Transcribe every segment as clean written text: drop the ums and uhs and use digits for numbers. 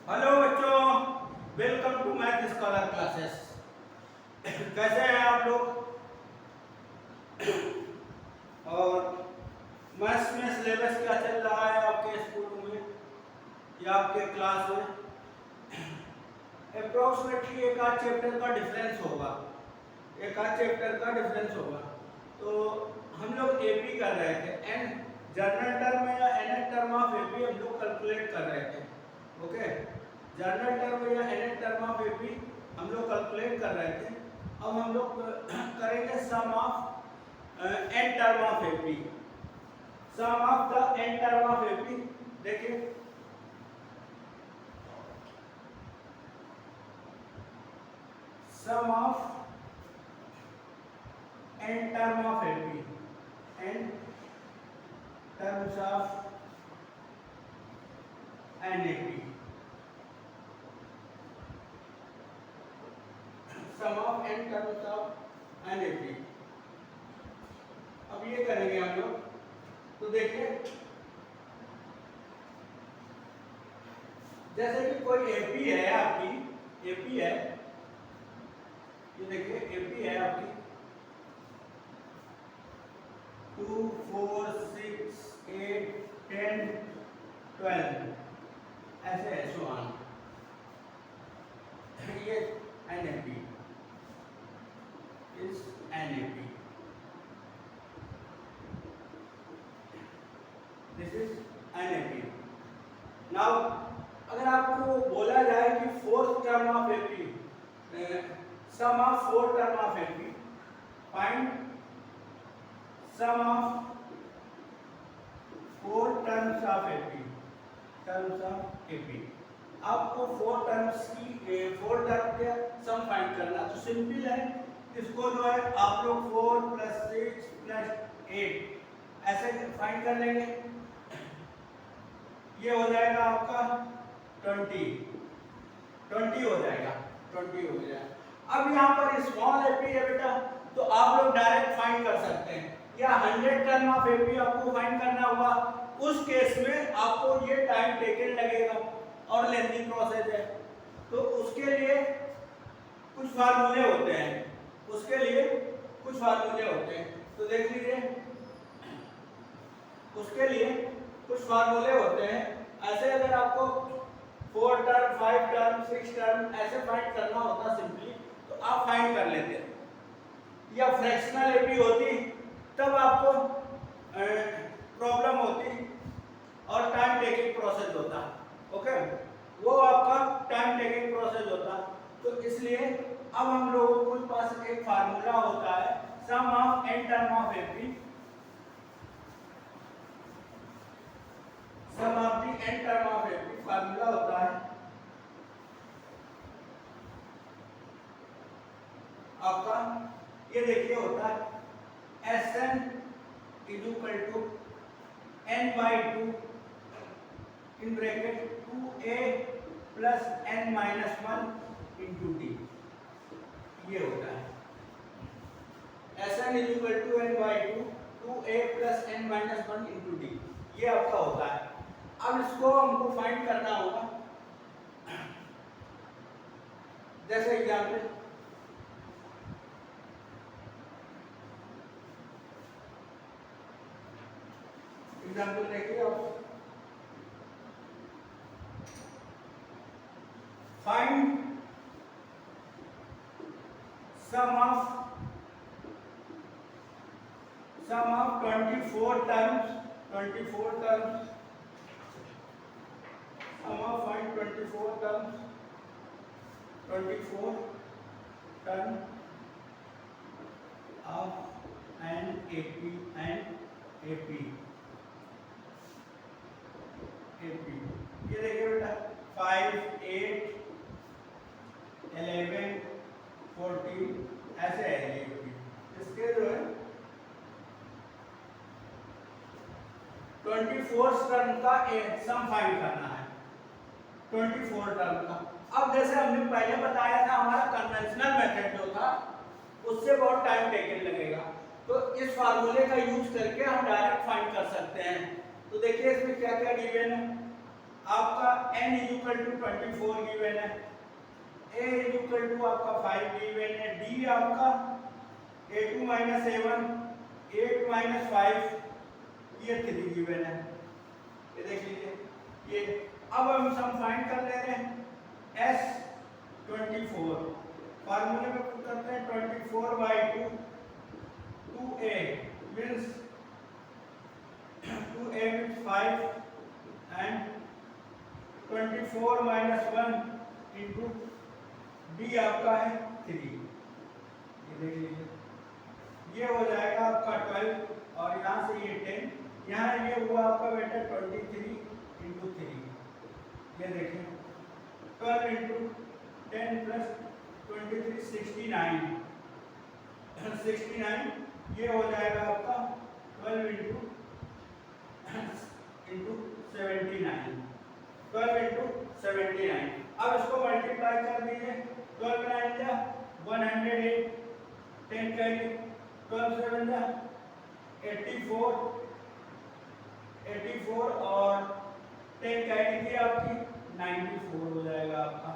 Hello बच्चों, welcome to math scholar classes. कैसे हैं आप लोग? और मैथ्स में सिलेबस क्या चल रहा है आपके स्कूल में या आपके क्लास में? अप्रोक्सीमेटली एक आध चैप्टर का डिफरेंस होगा, तो हम लोग एपी कर रहे थे, एन जर्नल टर्म या एन टर्म ऑफ एपी हम लोग कैलकुलेट कर रहे थे। ओके, जर्नल टर्म या एन टर्म ऑफ एपी हम लोग कैलकुलेट कर रहे थे। अब हम लोग करेंगे sum of n term of AP, sum of the n term of AP. देखिए, sum of n term of AP, n terms of NAP, sum of n terms of NAP। अब ये करेंगे हम लोग, तो देखिए जैसे कि कोई एपी है आपकी, एपी है, ये देखिए एपी है आपकी 2 4 6 8 10 12 ऐसे है सो ऑन। ये NAP is NAP, this is NAP। Now अगर आपको बोला जाए कि fourth term of AP, sum of four term of AP, find sum of four terms of AP, terms of AP. आपको फोर टर्म के sum find करना, तो simple है, इसको जो है आप लोग 4 + 6 + 8 ऐसे फाइंड कर लेंगे। ये हो जाएगा आपका 20 हो जाएगा, 20 हो जाएगा। अब यहाँ पर स्मॉल एपी है बेटा, तो आप लोग डायरेक्ट फाइंड कर सकते हैं, या 100 टर्म ऑफ एपी आपको फाइंड करना होगा। उस केस में आपको ये टाइम टेकन लगेगा और लेंथी प्रोसेस है, तो उसके लिए कुछ फार्मूले होते हैं, तो देख लीजिए, उसके लिए कुछ फार्मूले होते हैं। ऐसे अगर आपको 4 टर्म 5 टर्म 6 टर्म ऐसे फाइंड करना होता सिंपली, तो आप फाइंड कर लेते, या फ्रैक्शनल एपी होती तब आपको प्रॉब्लम होती और टाइम टेकिंग प्रोसेस होता। ओके, वो आपका टाइम टेकिंग प्रोसेस होता। तो इसलिए अब हम लोगों के पास एक फार्मूला होता है, sum of n term of AP, sum of the n term of AP formula होता है आपका, ये देखिए होता है Sn = n/2 in bracket 2a plus n minus 1 into d, ये होता है Sn = n/2 2a plus n minus 1 into d, ये आपका होता है। अब इसको हमको फाइंड करना होगा, जैसे एग्जाम्पल देखिए आप, find sum of 24 terms, sum of find 24 terms of an AP, ये देखिए बेटा 5 8 11 14 ऐसे है ये AP। इसके जो है 24 टर्म का सम फाइंड करना है, 24 टर्म का। अब जैसे हमने पहले बताया था, हमारा कन्वेंशनल मेथड जो था उससे बहुत टाइम टेकन लगेगा, तो इस फार्मूले का यूज करके हम डायरेक्ट फाइंड कर सकते हैं। तो देखिए इसमें क्या क्या गिवन है, आपका n is equal to 24 given है, a इज इक्वल टू आपका 5 गिवन है, d आपका a2 माइनस a1 8 माइनस 5 ये 3 गिवन है। ये देख लीजिए ये। अब हम सम फाइंड कर ले रहे हैं s 24 फार्मूले में पुट करते हैं 24/2 2a means 2a with 5 and 24 minus 1 into d आपका है 3। ये देख लीजिए ये हो जाएगा आपका 12 और यहाँ से ये 10, यहाँ ये हुआ आपका बेटा 23 into 3। ये देखिए 12 into 10 plus 23 69 69 ये हो जाएगा आपका 12 into 79 12 into 79। अब इसको मल्टीप्लाई कर दीजिए 12 9 जा 108 10 कैरी 12 7 जा 84 और 10 कैरी थी आपकी 94 हो जाएगा आपका।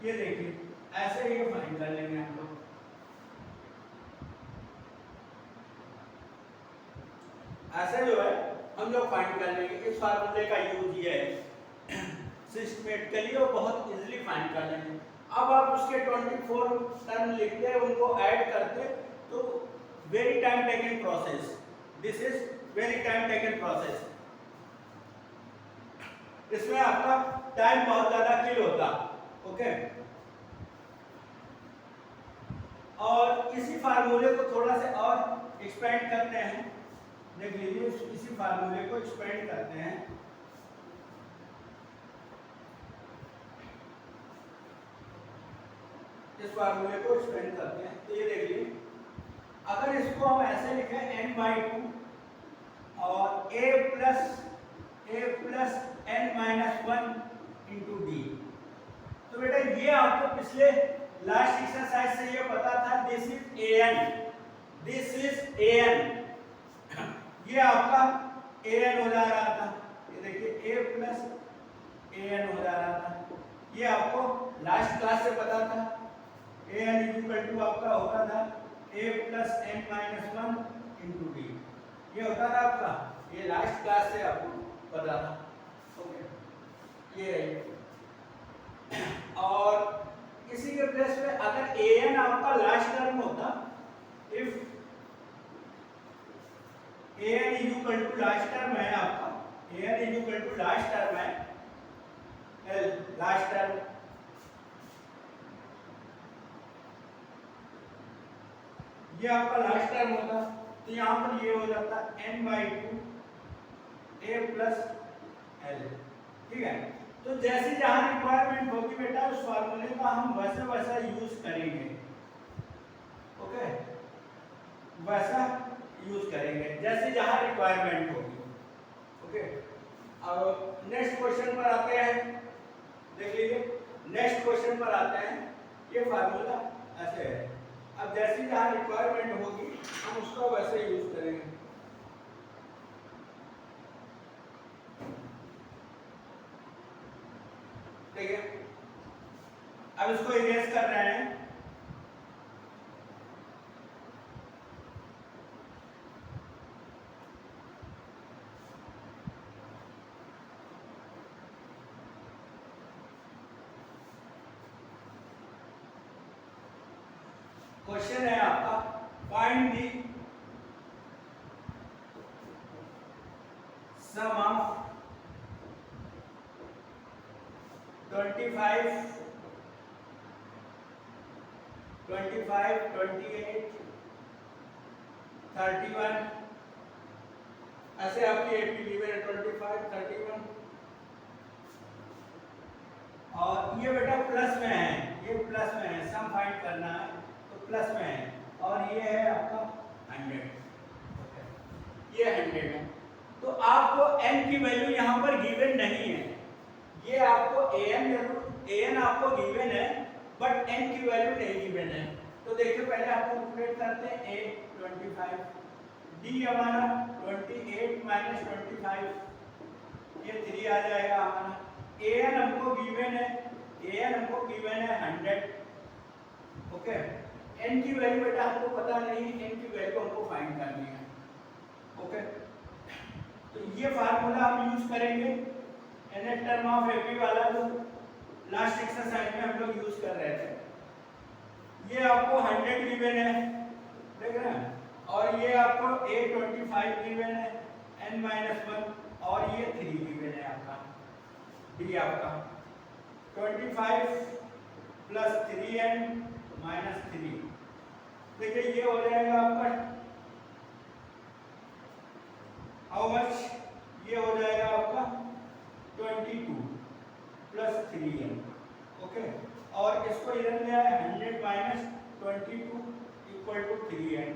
ये देखिए ऐसे ही फाइंड कर लेंगे हम लोग। ऐसे जो है हम लोग फाइंड कर लेंगे। इस फार्मूले का यूज ये है सिस्टमेटिकली और बहुत इजीली फाइंड कर लेंगे। अब आप उसके 24 टर्म लिखते हैं उनको ऐड करते तो very time taking process, this is very time taking process. इसमें आपका टाइम बहुत ज्यादा किल होता। ओके और इसी फार्मूले को थोड़ा सा और एक्सपेंड करते हैं। देख लीजिए इसी फार्मूले को एक्सपेंड करते हैं। इस फार्मूले को एक्सपेंड करते हैं तो ये देखिए अगर इसको हम ऐसे लिखें n/2 और a plus n minus 1 into D, तो बेटा ये आपको पिछले लास्ट एक्सरसाइज से ये पता था दिस इज an ये आपका an हो जा रहा था। ये देखिए a प्लस an हो जा रहा था, ये आपको लास्ट क्लास से पता था। an इज इक्वल टू आपका होता था a plus n minus 1 into D, ये होता था आपका, ये लास्ट क्लास से आपको पता था। ओके ये रही। और इसी के प्लेस पे अगर an आपका लास्ट टर्म होता, if an is equal to last term है आपका, an is equal to last term है l लास्ट टर्म, ये आपका लास्ट टर्म होता तो यहाँ पर ये हो जाता n/2 a प्लस l। ठीक है तो जैसे जहां रिक्वायरमेंट होगी बेटा उस फार्मूले का हम वैसा यूज करेंगे। ओके वैसा यूज करेंगे जैसे जहां रिक्वायरमेंट होगी। ओके अब नेक्स्ट क्वेश्चन पर आते हैं। देख लीजिए नेक्स्ट क्वेश्चन पर आते हैं। ये फार्मूला ऐसे है, अब जैसे जहां रिक्वायरमेंट होगी हम उसको वैसे यूज करेंगे। ठीक है अब इसको इरेज कर रहे हैं। क्वेश्चन है आपका फाइंड दी सम ऑफ 25 28 31 ऐसे आपकी एपी गिवन है 25 31 और ये बेटा प्लस में है, ये प्लस में है, सम फाइंड करना है तो प्लस में है और ये है आपका 100, ये 100 है। तो आपको n की वैल्यू यहाँ पर गिवन नहीं है, ये आपको an आपको गिवन है बट n की वैल्यू नहीं गिवन है। तो देखिए पहले आपको कैलकुलेट करते हैं a 25 d हमारा 28 माइनस 25 ये 3 आ जाएगा हमारा एन हमको गिवन है, एन हमको गिवन है 100, ओके। एन की वैल्यू बेटा हमको पता नहीं, एन की वैल्यू हमको फाइंड करनी है, ओके। तो ये फार्मूला हम यूज करेंगे nth टर्म ऑफ एपी वाला जो लास्ट एक्सरसाइज में हम लोग यूज कर रहे थे। ये आपको 100 गिवन है, देख रहे हैं, और ये आपको A25 गिवन है n-1, और ये 3 गिवन है आपका, डी आपका 25 प्लस 3n माइनस 3। देखिए ये हो जाएगा आपका हाउ मच, ये हो जाएगा आपका 22 प्लस 3n, ओके। और इसको इधर ले आए 100 minus 22 equal to 3n,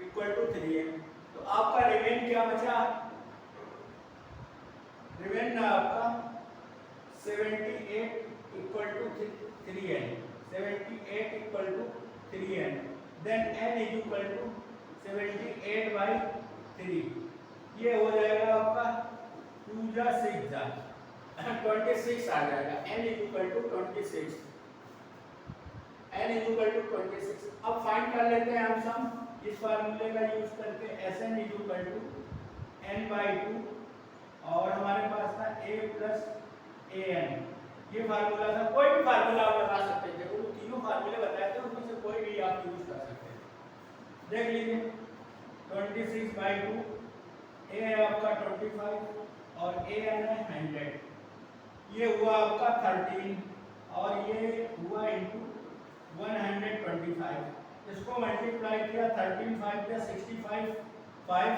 equal to 3n। तो आपका रिमेन क्या बचा, रिमेन ना आपका 78 equal to 3n, 78 equal to 3n, then n is equal to 78 by 3। ये हो जाएगा आपका 2 जा 6 जा 26 आ जाएगा, n is equal to 26, n is equal to 26। अब फाइंड कर लेते हैं हम सम इस फार्मूले का यूज करके, Sn is equal to n/2, और हमारे पास था a प्लस an, ये फार्मूला था। कोई भी फार्मूला आप लगा सकते थे, वो तीनों फार्मूले बताए थे, उनमें से कोई भी आप यूज कर सकते हैं। देख लीजिए 26/2, a है आपका 25 और an है 100, ये हुआ आपका 13, और ये हुआ इनटू 125। इसको मल्टीप्लाई किया 13 5 जा 65, 5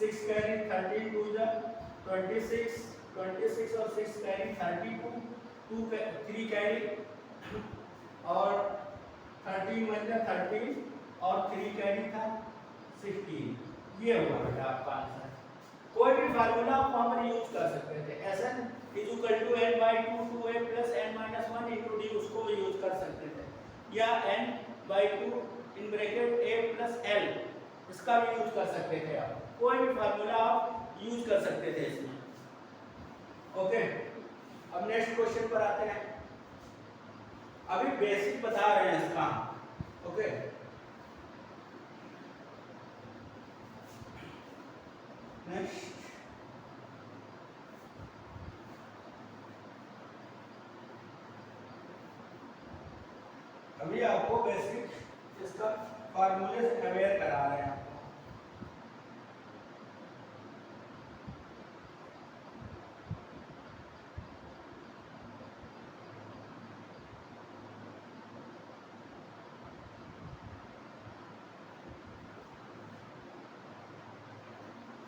6 कैरी 13 2 जा 26, 26 और 6 कैरी 32, 2 3 कैरी, और 13 1 जा 13, और 3 कैरी था 16। ये हुआ बेटा आपका आंसर। कोई भी फार्मूला आप वहां पर यूज कर सकते थे, Sn is equal to n/2 2a plus n-1 into D, उसको भी यूज कर सकते थे, या n/2 in bracket a plus l, इसका भी यूज कर सकते थे आप। कोई भी फार्मूला आप यूज कर सकते थे इसमें, ओके। अब नेक्स्ट क्वेश्चन पर आते हैं, अभी बेसिक बता रहे हैं इसका, ओके। नेक्स्ट अभी आपको बेसिक इसका फार्मूले से अवेयर करा रहे हैं आपको।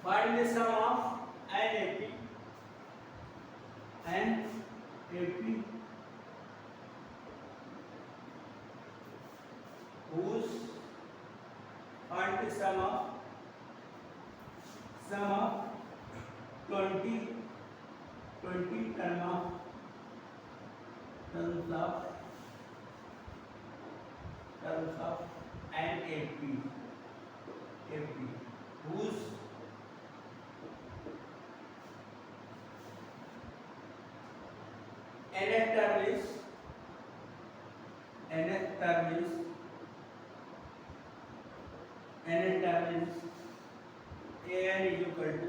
Find the sum of NAP whose find the sum of 20 terms of NAP whose nth term is an is equal to,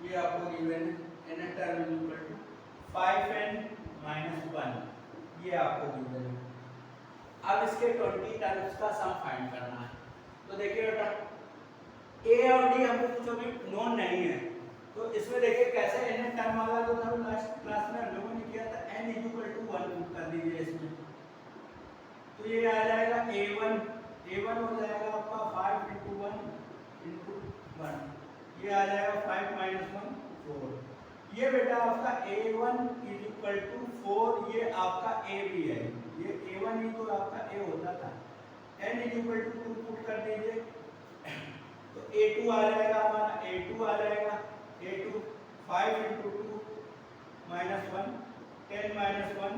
ये आपको गिवन है nth term is equal to 5n minus 1, ये आपको गिवन है। अब इसके 20 टर्म्स का sum find करना है। तो देखिए बेटा a और d हमको कुछ अभी नोन नहीं है, तो इसमें देखिए कैसे nth टर्म वाला जो था लास्ट क्लास में हम लोगों ने किया था, n is equal to 1 put कर दीजिए इसमें, तो ये आ जाएगा a1 हो जाएगा आपका 5 into 1, ये आ जाएगा 5 minus 1 4। ये बेटा आपका a1 is equal to 4, ये आपका a भी है, ये a1 ही तो आपका a होता था। n is equal to 2 put कर दीजिए, तो a2 आ जाएगा हमारा, a2 आ जाएगा, a2 5 into 2 minus 1 10 minus 1,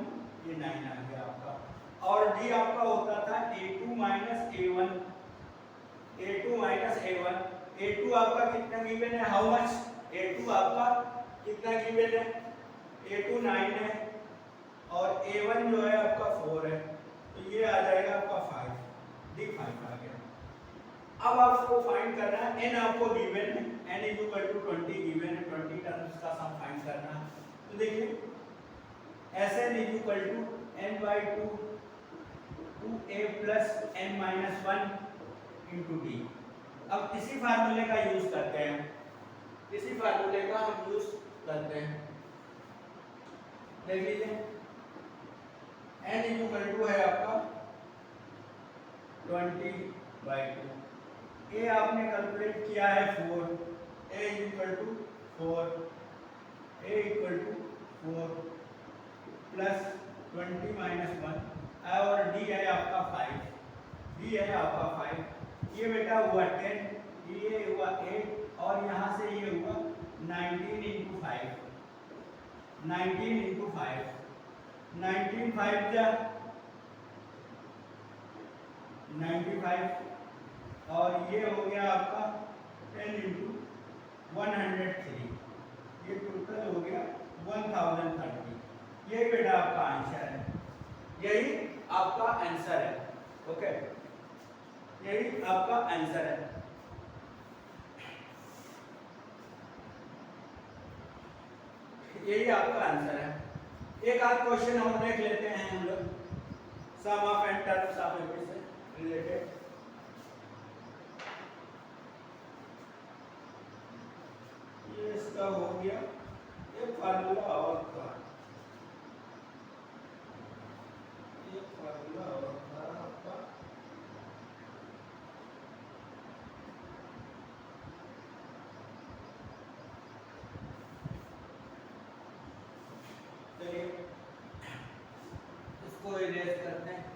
ये 9 आ गया आपका। और d आपका होता था a2 minus a1, a2 minus a1, a2 आपका कितना गिवन है, हाउ मच, a2 आपका कितना गिवन है A2 9 है और A1 जो है आपका 4 है, तो ये आ जाएगा आपका 5, D5 आ गया। अब आपको फाइंड करना है, n आपको गिवन है, n is equal to 20 given है, 20 टर्म्स का सम फाइंड करना है। तो देखिए Sn is equal to n/2 2a plus n minus 1 into d। अब इसी फार्मूले का यूज करते हैं, इसी फार्मूले का हम यूज करते हैं। देख लीजिए n इज इक्वल टू है आपका 20/2, ए आपने कैलकुलेट किया है 4, a equal to 4, a equal to 4 plus 20 minus 1 और डी है आपका 5, डी है आपका 5, ये बेटा हुआ 10, ये हुआ 8 और यहाँ से ये हुआ 19 इंटू 5, 19 इंटू 5, 19 5 जा 95 और ये हो गया आपका 10 इंटू 103, ये टोटल हो गया 1030। यही बेटा आपका आंसर है, यही आपका आंसर है। ओके, यही आपका आंसर है। यही आपका आंसर है। एक आध क्वेश्चन और देख लेते हैं हम लोग, सम ऑफ एंड टर्म्स ऑफ ए से रिलेटेड। ये इसका हो गया, एक फार्मूला और था, एक फार्मूला और था आपका, चलिए इसको इरेज करते हैं।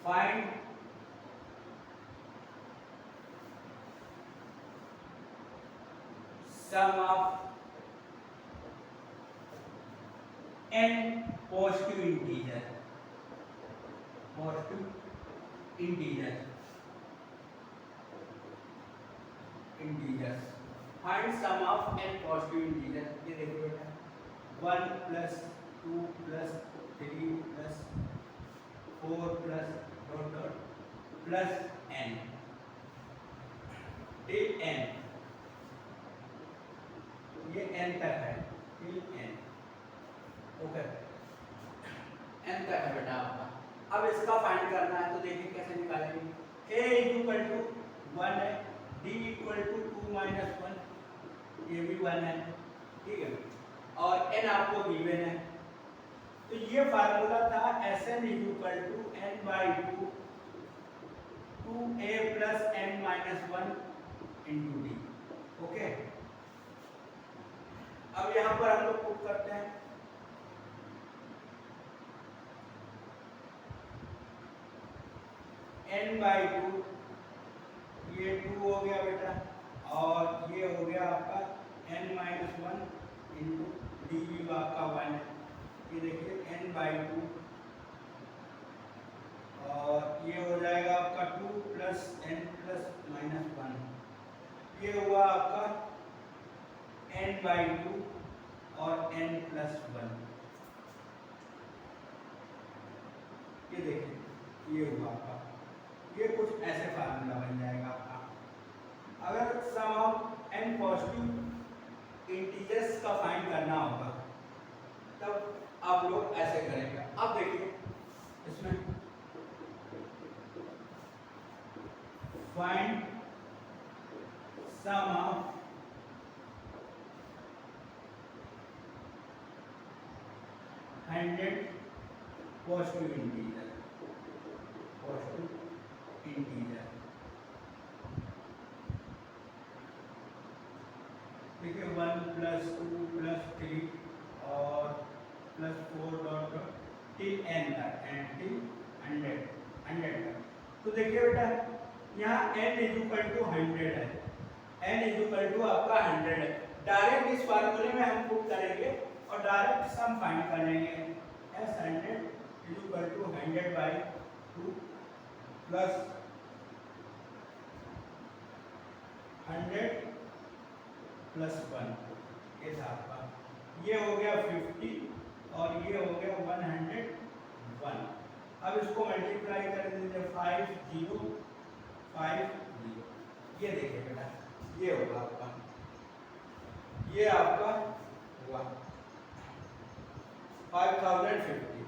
Find sum of n positive integer, positive integers, integers. Find sum of n positive integers. ये देखो बेटा 1 plus 2 plus 3 plus 4 plus dot dot plus n till n, ये n तक है टिल n। ओके, n तक है बेटा आपका। अब इसका फाइंड करना है, तो देखिए कैसे निकालेंगे। a इक्वल टू 1 है, d इक्वल टू 2 माइनस 1, ये भी 1 है, ठीक है, और n आपको गिवन है। तो ये फार्मूला था Sn equal to n/2 2a plus n minus 1 into D. Okay, अब यहां पर हम लोग पुट करते हैं n/2, ये 2 हो गया बेटा और ये हो गया आपका n माइनस 1 इंटू डी भी आपका 1 है। ये देखिए n/2 और ये हो जाएगा आपका 2 प्लस n प्लस माइनस 1, ये हुआ आपका n/2 और n प्लस 1। ये देखिए ये हुआ आपका, ये कुछ ऐसे फार्मूला बन जाएगा आपका। अगर सम ऑफ n पॉजिटिव इंटीजर्स का फाइंड करना होगा तब आप लोग ऐसे करेंगे। अब देखिए इसमें find sum of hundred positive integer, positive integer. देखिए 1 प्लस 2 प्लस 3 और plus 4 dot dot till n तक, एंड टिल 100 तक। तो देखिए बेटा यहाँ n इज इक्वल टू 100 है, n इज इक्वल टू आपका 100 है। डायरेक्ट इस फार्मूले में हम पुट करेंगे और डायरेक्ट सम फाइंड कर लेंगे। s 100 is equal to 100/2 plus 100 plus 1, ये था आपका, ये हो गया 50 और ये हो गया 101। अब इसको मल्टीप्लाई कर दीजिए 5 0 5 0, ये देखिए बेटा ये होगा आपका, ये आपका हुआ 5050।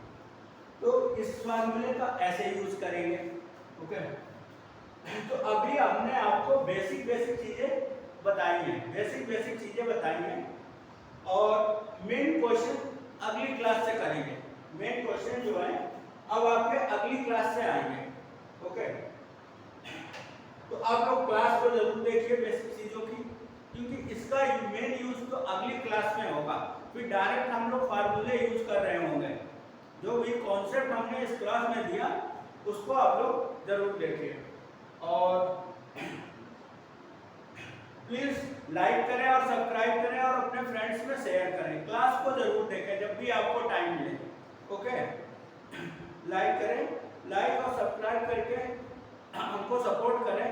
तो इस फार्मूले का ऐसे यूज करेंगे। ओके, तो अभी हमने आपको बेसिक चीजें बताई हैं, बेसिक चीजें बताई हैं, और मेन क्वेश्चन अगली क्लास से करेंगे। मेन क्वेश्चन जो है अब आपके अगली क्लास से आएंगे। ओके, तो आप लोग क्लास को जरूर देखिए बेसिक चीजों की, क्योंकि इसका मेन यूज तो अगली क्लास में होगा। फिर डायरेक्ट हम लोग फार्मूले यूज कर रहे होंगे। जो भी कॉन्सेप्ट हमने इस क्लास में दिया उसको आप लोग जरूर देखिए, और प्लीज लाइक करें और सब्सक्राइब करें और अपने फ्रेंड्स में शेयर करें। क्लास को जरूर देखें जब भी आपको टाइम मिले। ओके, लाइक करें, लाइक और सब्सक्राइब करके हमको सपोर्ट करें।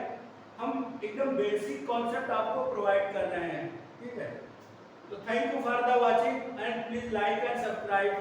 हम एकदम बेसिक कॉन्सेप्ट आपको प्रोवाइड कर रहे हैं, ठीक है। तो thank you for the watching and please like and subscribe.